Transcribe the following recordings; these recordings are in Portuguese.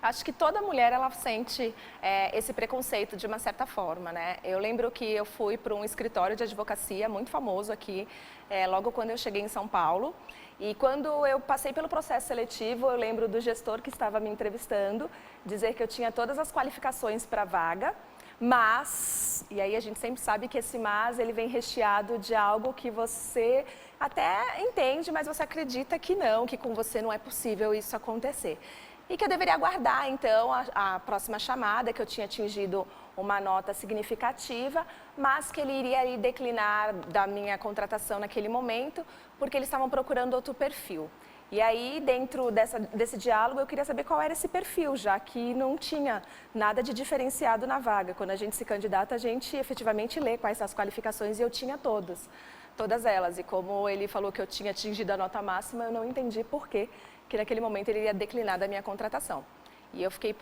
Acho que toda mulher, ela sente esse preconceito de uma certa forma, né? Eu lembro que eu fui para um escritório de advocacia muito famoso aqui, logo quando eu cheguei em São Paulo. E quando eu passei pelo processo seletivo, eu lembro do gestor que estava me entrevistando, dizer que eu tinha todas as qualificações para a vaga, mas, e aí a gente sempre sabe que esse mas, ele vem recheado de algo que você até entende, mas você acredita que não, que com você não é possível isso acontecer. E que eu deveria aguardar, então, a próxima chamada, que eu tinha atingido uma nota significativa, mas que ele iria declinar da minha contratação naquele momento, porque eles estavam procurando outro perfil. E aí, dentro desse diálogo, eu queria saber qual era esse perfil, já que não tinha nada de diferenciado na vaga. Quando a gente se candidata, a gente efetivamente lê quais são as qualificações e eu tinha todas elas. E como ele falou que eu tinha atingido a nota máxima, eu não entendi por quê, que naquele momento ele ia declinar da minha contratação. E eu fiquei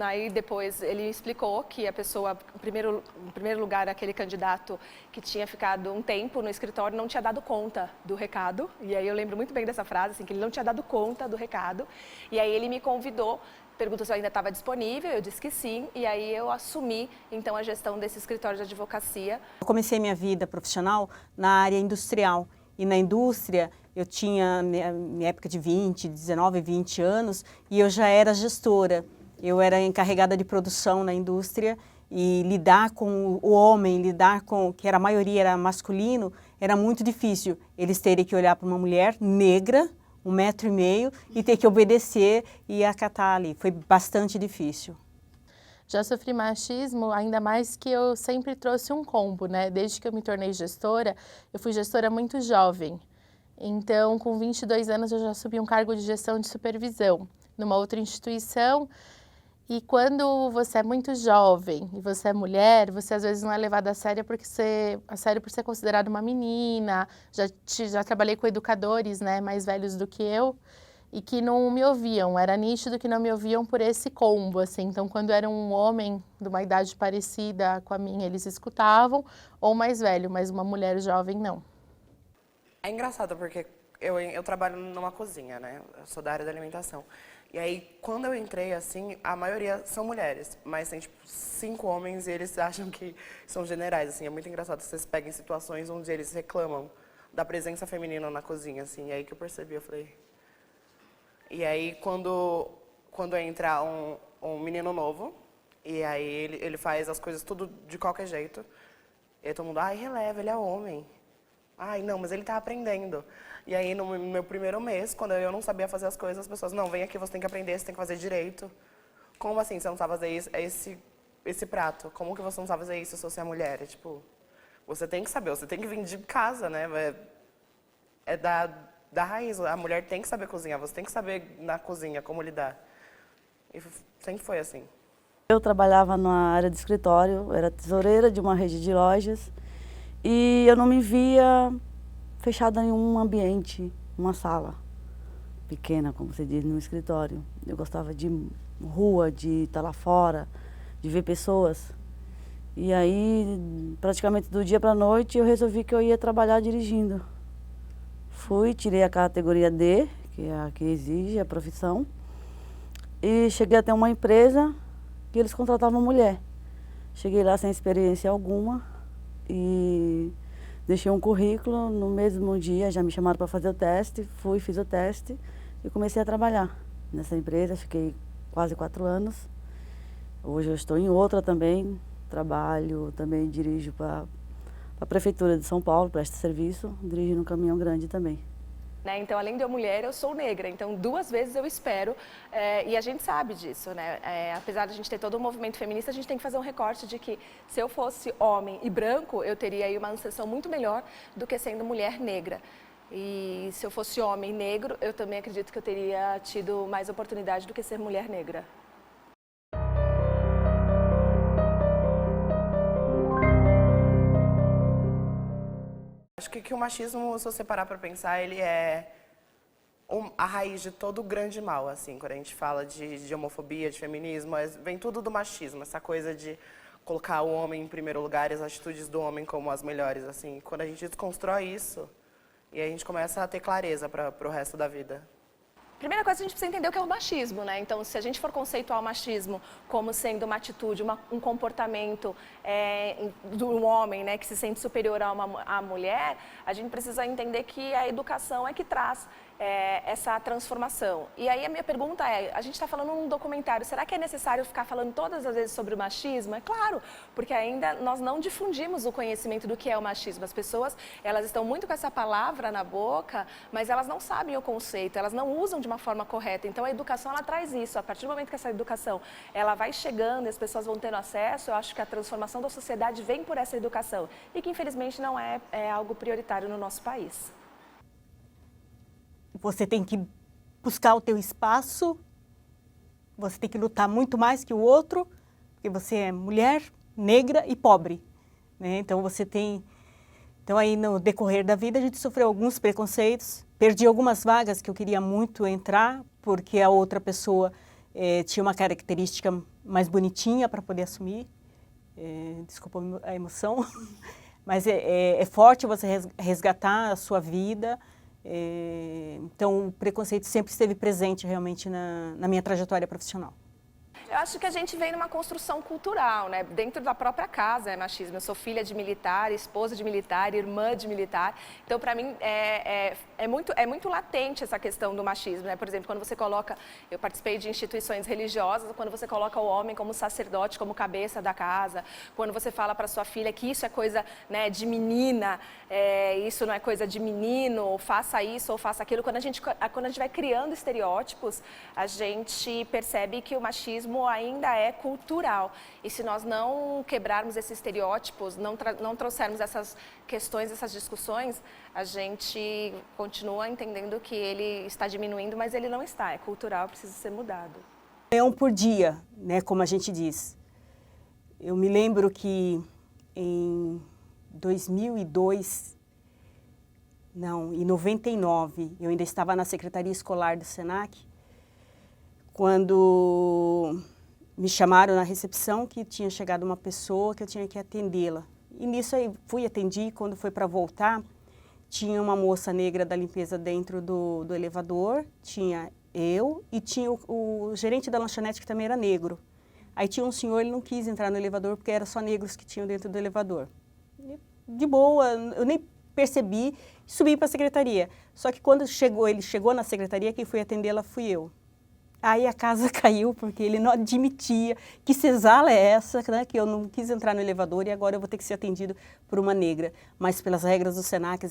aí depois ele explicou que a pessoa, em primeiro lugar, aquele candidato que tinha ficado um tempo no escritório não tinha dado conta do recado. E aí eu lembro muito bem dessa frase, assim, que ele não tinha dado conta do recado. E aí ele me convidou, perguntou se eu ainda estava disponível, eu disse que sim. E aí eu assumi, então, a gestão desse escritório de advocacia. Eu comecei minha vida profissional na área industrial. E na indústria, eu tinha minha época de 19, 20 anos e eu já era gestora. Eu era encarregada de produção na indústria e lidar com o homem, lidar com, que a maioria era masculino, era muito difícil. Eles terem que olhar para uma mulher negra, 1,5 metro, e ter que obedecer e acatar ali. Foi bastante difícil. Já sofri machismo, ainda mais que eu sempre trouxe um combo, né? Desde que eu me tornei gestora, eu fui gestora muito jovem. Então, com 22 anos, eu já subi um cargo de gestão de supervisão numa outra instituição. E quando você é muito jovem e você é mulher, você às vezes não é levada a sério por ser considerada uma menina. Já trabalhei com educadores, né, mais velhos do que eu, e que não me ouviam, era nítido que não me ouviam por esse combo, assim. Então, quando era um homem de uma idade parecida com a minha, eles escutavam, ou mais velho, mas uma mulher jovem, não. É engraçado porque eu trabalho numa cozinha, né? Eu sou da área da alimentação. E aí, quando eu entrei, assim, a maioria são mulheres, mas tem, tipo, 5 homens e eles acham que são generais, assim. É muito engraçado, vocês pegam situações onde eles reclamam da presença feminina na cozinha, assim. E aí que eu percebi, eu falei... E aí, quando entra um menino novo, e aí ele faz as coisas tudo de qualquer jeito, e aí todo mundo, ai, releva, ele é homem. Ai, não, mas ele tá aprendendo. E aí, no meu primeiro mês, quando eu não sabia fazer as coisas, as pessoas, não, vem aqui, você tem que aprender, você tem que fazer direito. Como assim, você não sabe fazer isso? É esse prato. Como que você não sabe fazer isso se você é mulher? É tipo, você tem que saber, você tem que vir de casa, né? É da raiz, a mulher tem que saber cozinhar, você tem que saber na cozinha como lidar. E sempre foi assim. Eu trabalhava na área de escritório, era tesoureira de uma rede de lojas e eu não me via fechada em um ambiente, uma sala pequena, como se diz, no escritório. Eu gostava de rua, de estar lá fora, de ver pessoas. E aí, praticamente do dia para a noite, eu resolvi que eu ia trabalhar dirigindo. Fui, tirei a categoria D, que é a que exige a profissão, e cheguei até uma empresa que eles contratavam mulher. Cheguei lá sem experiência alguma e deixei um currículo. No mesmo dia já me chamaram para fazer o teste, fui, fiz o teste e comecei a trabalhar nessa empresa. Fiquei quase 4 anos. Hoje eu estou em outra também, trabalho, também dirijo para a Prefeitura de São Paulo, presto serviço, dirigindo um caminhão grande também. Então, além de eu mulher, eu sou negra, então 2 vezes eu espero, e a gente sabe disso, né? Apesar de a gente ter todo um movimento feminista, a gente tem que fazer um recorte de que se eu fosse homem e branco, eu teria aí uma inserção muito melhor do que sendo mulher negra. E se eu fosse homem negro, eu também acredito que eu teria tido mais oportunidade do que ser mulher negra. Acho que o machismo, se você parar para pensar, ele é a raiz de todo o grande mal, assim. Quando a gente fala de homofobia, de feminismo, vem tudo do machismo, essa coisa de colocar o homem em primeiro lugar, as atitudes do homem como as melhores, assim. Quando a gente desconstrói isso, e a gente começa a ter clareza para o resto da vida. Primeira coisa, a gente precisa entender o que é o machismo, né? Então, se a gente for conceituar o machismo como sendo uma atitude, um comportamento do homem, né, que se sente superior à mulher, a gente precisa entender que a educação é que traz essa transformação. E aí a minha pergunta é, a gente está falando num documentário, será que é necessário ficar falando todas as vezes sobre o machismo? É claro, porque ainda nós não difundimos o conhecimento do que é o machismo. As pessoas, elas estão muito com essa palavra na boca, mas elas não sabem o conceito, elas não usam de uma forma correta. Então a educação, ela traz isso. A partir do momento que essa educação, ela vai chegando e as pessoas vão tendo acesso, eu acho que a transformação da sociedade vem por essa educação. E que infelizmente não é algo prioritário no nosso país. Você tem que buscar o teu espaço, você tem que lutar muito mais que o outro, porque você é mulher, negra e pobre, né? Então você tem... Então aí no decorrer da vida a gente sofreu alguns preconceitos, perdi algumas vagas que eu queria muito entrar, porque a outra pessoa tinha uma característica mais bonitinha para poder assumir, desculpa a emoção, mas é forte você resgatar a sua vida. Então, o preconceito sempre esteve presente realmente na minha trajetória profissional. Eu acho que a gente vem numa construção cultural, né? Dentro da própria casa é machismo. Eu sou filha de militar, esposa de militar, irmã de militar. Então, para mim, é muito latente essa questão do machismo, né? Por exemplo, quando você coloca... Eu participei de instituições religiosas, quando você coloca o homem como sacerdote, como cabeça da casa, quando você fala para sua filha que isso é coisa, né, de menina, isso não é coisa de menino, faça isso ou faça aquilo. Quando a gente vai criando estereótipos, a gente percebe que o machismo ainda é cultural. E se nós não quebrarmos esses estereótipos, não trouxermos essas questões, essas discussões, a gente continua entendendo que ele está diminuindo, mas ele não está. É cultural, precisa ser mudado. É um por dia, né, como a gente diz. Eu me lembro que em 2002, não, em 99, eu ainda estava na Secretaria Escolar do Senac, quando me chamaram na recepção que tinha chegado uma pessoa que eu tinha que atendê-la. E nisso aí fui atendi, quando foi para voltar, tinha uma moça negra da limpeza dentro do elevador, tinha eu e tinha o gerente da lanchonete que também era negro. Aí tinha um senhor, ele não quis entrar no elevador porque era só negros que tinham dentro do elevador. E, de boa, eu nem percebi, subi para a secretaria. Só que quando ele chegou na secretaria, quem foi atendê-la fui eu. Aí a casa caiu, porque ele não admitia que senzala é essa, né, que eu não quis entrar no elevador e agora eu vou ter que ser atendido por uma negra. Mas pelas regras do Senac,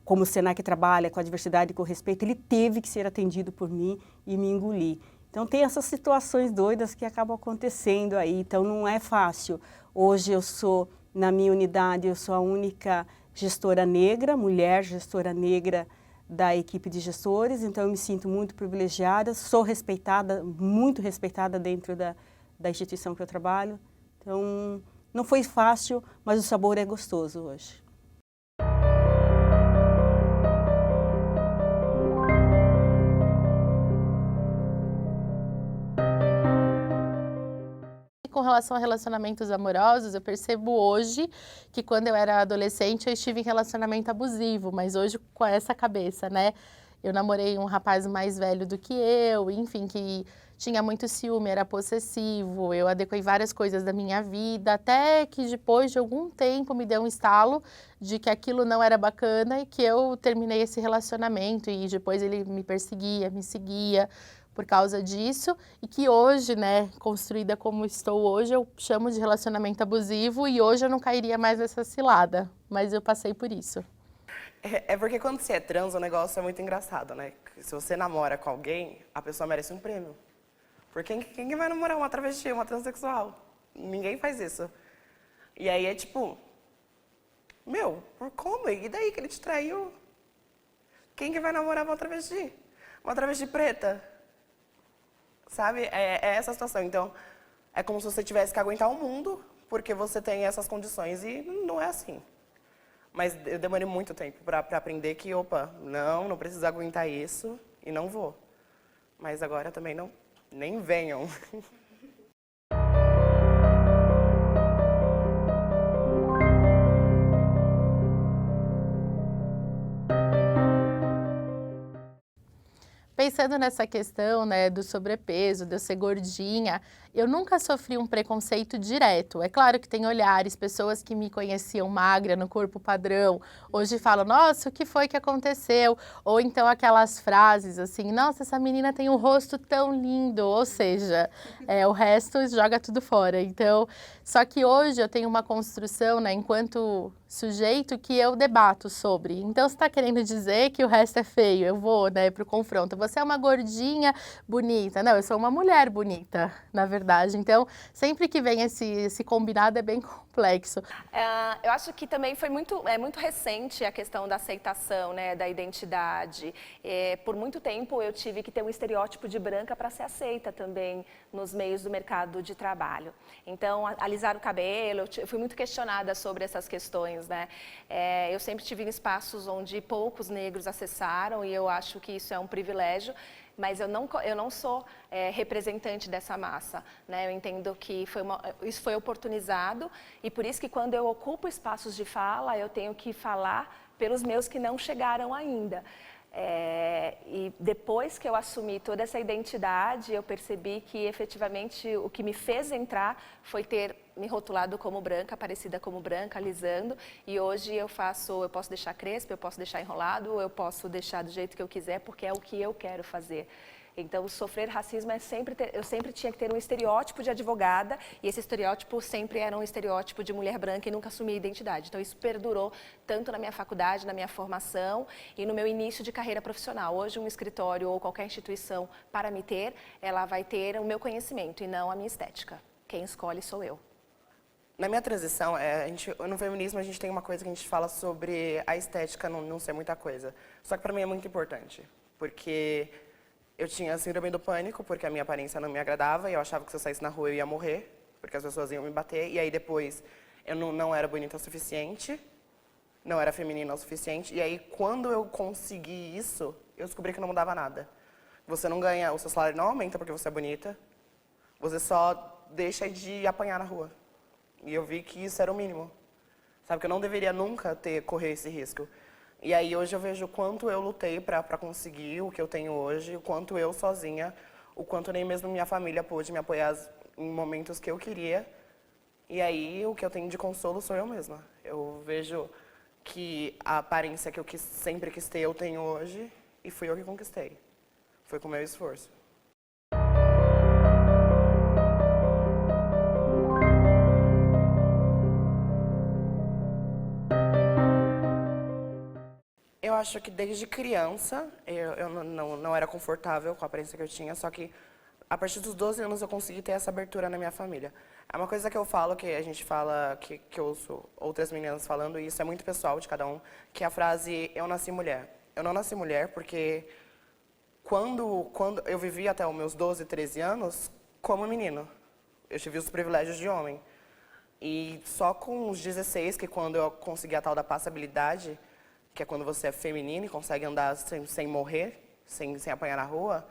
como o Senac trabalha com a diversidade e com o respeito, ele teve que ser atendido por mim e me engolir. Então tem essas situações doidas que acabam acontecendo aí, então não é fácil. Hoje eu sou, na minha unidade, eu sou a única gestora negra, mulher gestora negra da equipe de gestores, então eu me sinto muito privilegiada, sou respeitada, muito respeitada dentro da instituição que eu trabalho. Então, não foi fácil, mas o sabor é gostoso hoje. Com relação a relacionamentos amorosos, eu percebo hoje que quando eu era adolescente eu estive em relacionamento abusivo, mas hoje com essa cabeça, né? Eu namorei um rapaz mais velho do que eu, enfim, que tinha muito ciúme, era possessivo, eu adequei várias coisas da minha vida, até que depois de algum tempo me deu um estalo de que aquilo não era bacana e que eu terminei esse relacionamento e depois ele me perseguia, me seguia por causa disso, e que hoje, né, construída como estou hoje, eu chamo de relacionamento abusivo e hoje eu não cairia mais nessa cilada, mas eu passei por isso. É porque quando você é trans, o negócio é muito engraçado, né? Se você namora com alguém, a pessoa merece um prêmio. Porque quem vai namorar uma travesti, uma transexual? Ninguém faz isso. E aí é tipo, meu, por como? E daí que ele te traiu? Quem que vai namorar uma travesti? Uma travesti preta? Sabe? É essa a situação. Então, é como se você tivesse que aguentar o mundo porque você tem essas condições e não é assim. Mas eu demorei muito tempo para aprender que, opa, não preciso aguentar isso e não vou. Mas agora também não, nem venham. pensando nessa questão, né, do sobrepeso, de eu ser gordinha, eu nunca sofri um preconceito direto. É claro que tem olhares, pessoas que me conheciam magra, no corpo padrão, hoje falam, nossa, o que foi que aconteceu? Ou então aquelas frases assim, nossa, essa menina tem um rosto tão lindo, ou seja, o resto joga tudo fora. Então, só que hoje eu tenho uma construção, né, enquanto sujeito, que eu debato sobre. Então, você está querendo dizer que o resto é feio? Eu vou, né, para o confronto. Você é uma gordinha bonita. Não, eu sou uma mulher bonita, na verdade. Então, sempre que vem esse combinado é bem complexo. Eu acho que também foi muito recente a questão da aceitação, né, da identidade. Por muito tempo eu tive que ter um estereótipo de branca para ser aceita também nos meios do mercado de trabalho. Então, alisar o cabelo, eu fui muito questionada sobre essas questões, né? Eu sempre tive em espaços onde poucos negros acessaram e eu acho que isso é um privilégio. Mas eu não sou representante dessa massa, né? Eu entendo que isso foi oportunizado e por isso que quando eu ocupo espaços de fala, eu tenho que falar pelos meus que não chegaram ainda. E depois que eu assumi toda essa identidade, eu percebi que efetivamente o que me fez entrar foi ter me rotulado como branca, parecida como branca, alisando, e hoje eu posso deixar crespo, eu posso deixar enrolado, eu posso deixar do jeito que eu quiser, porque é o que eu quero fazer. Então, sofrer racismo eu sempre tinha que ter um estereótipo de advogada, e esse estereótipo sempre era um estereótipo de mulher branca e nunca assumi a identidade. Então, isso perdurou tanto na minha faculdade, na minha formação e no meu início de carreira profissional. Hoje, um escritório ou qualquer instituição, para me ter, ela vai ter o meu conhecimento e não a minha estética. Quem escolhe sou eu. Na minha transição, no feminismo a gente tem uma coisa que a gente fala sobre a estética não ser muita coisa. Só que para mim é muito importante, porque eu tinha síndrome do pânico, porque a minha aparência não me agradava e eu achava que se eu saísse na rua eu ia morrer, porque as pessoas iam me bater. E aí depois eu não era bonita o suficiente, não era feminina o suficiente. E aí quando eu consegui isso, eu descobri que não mudava nada. Você não ganha, o seu salário não aumenta porque você é bonita, você só deixa de apanhar na rua. E eu vi que isso era o mínimo. Sabe, que eu não deveria nunca correr esse risco. E aí hoje eu vejo o quanto eu lutei para conseguir o que eu tenho hoje, o quanto eu sozinha, o quanto nem mesmo minha família pôde me apoiar em momentos que eu queria. E aí o que eu tenho de consolo sou eu mesma. Eu vejo que a aparência que eu sempre quis ter eu tenho hoje e fui eu que conquistei. Foi com o meu esforço. Eu acho que desde criança eu não era confortável com a aparência que eu tinha, só que a partir dos 12 anos eu consegui ter essa abertura na minha família. É uma coisa que eu falo, que a gente fala, que eu ouço outras meninas falando, e isso é muito pessoal de cada um, que é a frase, eu nasci mulher. Eu não nasci mulher porque quando eu vivi até os meus 12, 13 anos como menino. Eu tive os privilégios de homem. E só com os 16, que quando eu consegui a tal da passabilidade, que é quando você é feminino e consegue andar sem morrer, sem apanhar na rua,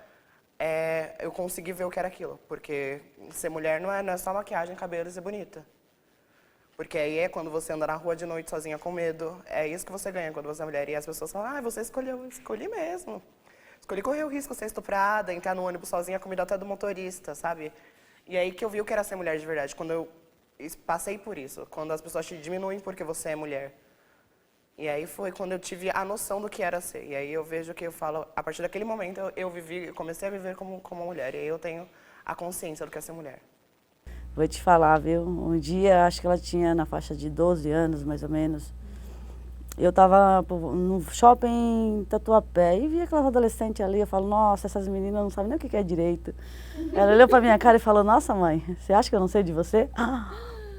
eu consegui ver o que era aquilo. Porque ser mulher não é só maquiagem, cabelo e ser bonita. Porque aí é quando você anda na rua de noite sozinha com medo, é isso que você ganha quando você é mulher. E as pessoas falam, você escolheu, escolhi mesmo. Escolhi correr o risco de ser estuprada, entrar no ônibus sozinha, comida até do motorista, sabe? E aí que eu vi o que era ser mulher de verdade, quando eu passei por isso. Quando as pessoas te diminuem porque você é mulher. E aí foi quando eu tive a noção do que era ser. E aí eu vejo que eu falo, a partir daquele momento eu comecei a viver como mulher. E aí eu tenho a consciência do que é ser mulher. Vou te falar, viu? Um dia, acho que ela tinha na faixa de 12 anos, mais ou menos. Eu estava no shopping Tatuapé e vi aquelas adolescentes ali. Eu falo, nossa, essas meninas não sabem nem o que é direito. Ela olhou pra minha cara e falou, nossa mãe, você acha que eu não sei de você?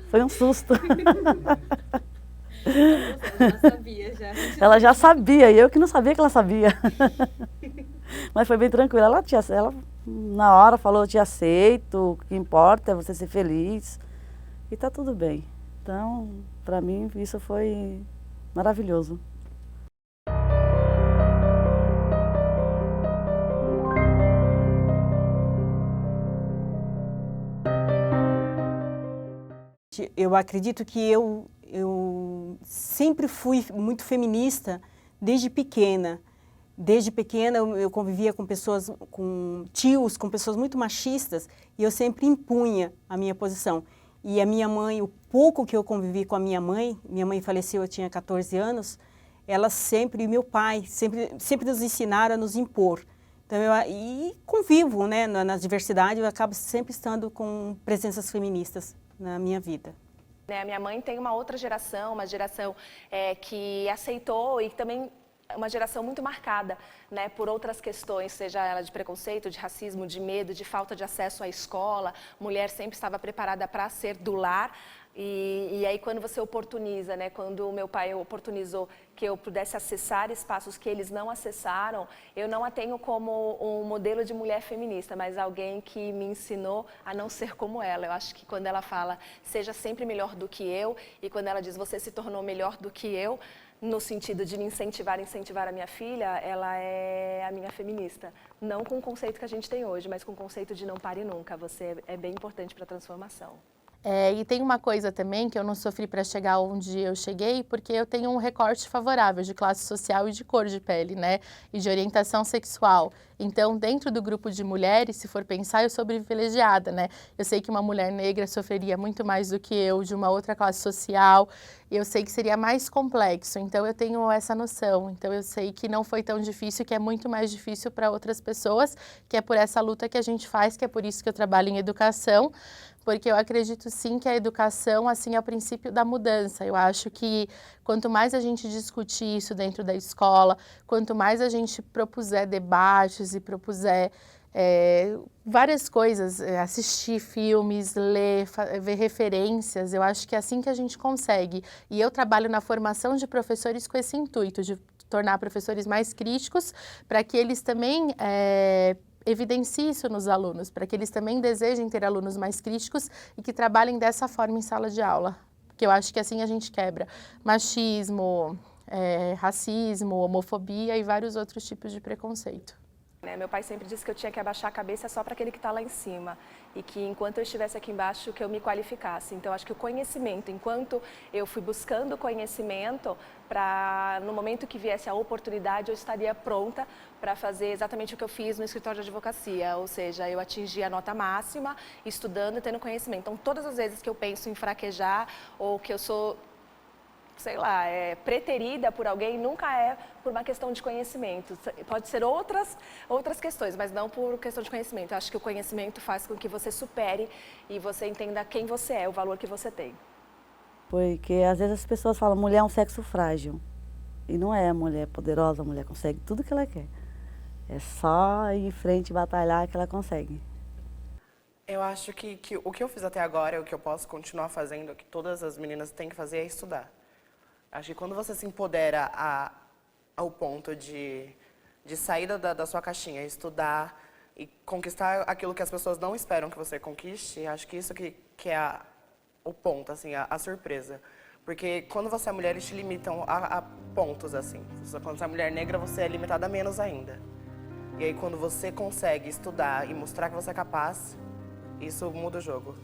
Foi um susto. Ela sabia já. Ela já sabia, e eu que não sabia que ela sabia. Mas foi bem tranquilo. Ela na hora falou, eu te aceito, o que importa é você ser feliz. E tá tudo bem. Então, pra mim, isso foi maravilhoso. Eu acredito que eu sempre fui muito feminista desde pequena. Desde pequena eu convivia com pessoas, com tios, com pessoas muito machistas e eu sempre impunha a minha posição. E a minha mãe, o pouco que eu convivi com a minha mãe faleceu, eu tinha 14 anos, ela sempre, e meu pai, sempre nos ensinaram a nos impor. Então, e convivo, né, na diversidade, eu acabo sempre estando com presenças feministas na minha vida. A minha mãe tem uma outra geração, uma geração que aceitou e também uma geração muito marcada, né, por outras questões, seja ela de preconceito, de racismo, de medo, de falta de acesso à escola. Mulher sempre estava preparada para ser do lar. E aí quando você oportuniza, né, quando o meu pai oportunizou que eu pudesse acessar espaços que eles não acessaram, eu não a tenho como um modelo de mulher feminista, mas alguém que me ensinou a não ser como ela. Eu acho que quando ela fala, seja sempre melhor do que eu, e quando ela diz, você se tornou melhor do que eu, no sentido de me incentivar a minha filha, ela é a minha feminista. Não com o conceito que a gente tem hoje, mas com o conceito de não pare nunca. Você é bem importante para a transformação. E tem uma coisa também que eu não sofri para chegar onde eu cheguei, porque eu tenho um recorte favorável de classe social e de cor de pele, né? E de orientação sexual. Então, dentro do grupo de mulheres, se for pensar, eu sou privilegiada, né? Eu sei que uma mulher negra sofreria muito mais do que eu, de uma outra classe social. Eu sei que seria mais complexo, então eu tenho essa noção. Então, eu sei que não foi tão difícil, que é muito mais difícil para outras pessoas, que é por essa luta que a gente faz, que é por isso que eu trabalho em educação, porque eu acredito sim que a educação, assim, é o princípio da mudança. Eu acho que quanto mais a gente discutir isso dentro da escola, quanto mais a gente propuser debates e propuser várias coisas, assistir filmes, ler, ver referências, eu acho que é assim que a gente consegue. E eu trabalho na formação de professores com esse intuito, de tornar professores mais críticos, para que eles também evidencie isso nos alunos, para que eles também desejem ter alunos mais críticos e que trabalhem dessa forma em sala de aula. Porque eu acho que assim a gente quebra machismo, racismo, homofobia e vários outros tipos de preconceito. Meu pai sempre disse que eu tinha que abaixar a cabeça só para aquele que está lá em cima e que enquanto eu estivesse aqui embaixo que eu me qualificasse. Então acho que o conhecimento, enquanto eu fui buscando conhecimento, para no momento que viesse a oportunidade eu estaria pronta para fazer exatamente o que eu fiz no escritório de advocacia, ou seja, eu atingi a nota máxima estudando e tendo conhecimento. Então todas as vezes que eu penso em fraquejar ou que eu sou, sei lá, preterida por alguém, nunca é por uma questão de conhecimento. Pode ser outras questões, mas não por questão de conhecimento. Eu acho que o conhecimento faz com que você supere e você entenda quem você é, o valor que você tem. Porque às vezes as pessoas falam, mulher é um sexo frágil. E não é, a mulher poderosa, a mulher consegue tudo que ela quer. É só ir em frente e batalhar que ela consegue. Eu acho que o que eu fiz até agora, o que eu posso continuar fazendo, o que todas as meninas têm que fazer é estudar. Acho que quando você se empodera ao ponto de sair da sua caixinha, estudar e conquistar aquilo que as pessoas não esperam que você conquiste, acho que isso que é o ponto, assim, a surpresa. Porque quando você é mulher, eles te limitam a pontos, assim. Quando você é mulher negra, você é limitada a menos ainda. E aí, quando você consegue estudar e mostrar que você é capaz, isso muda o jogo.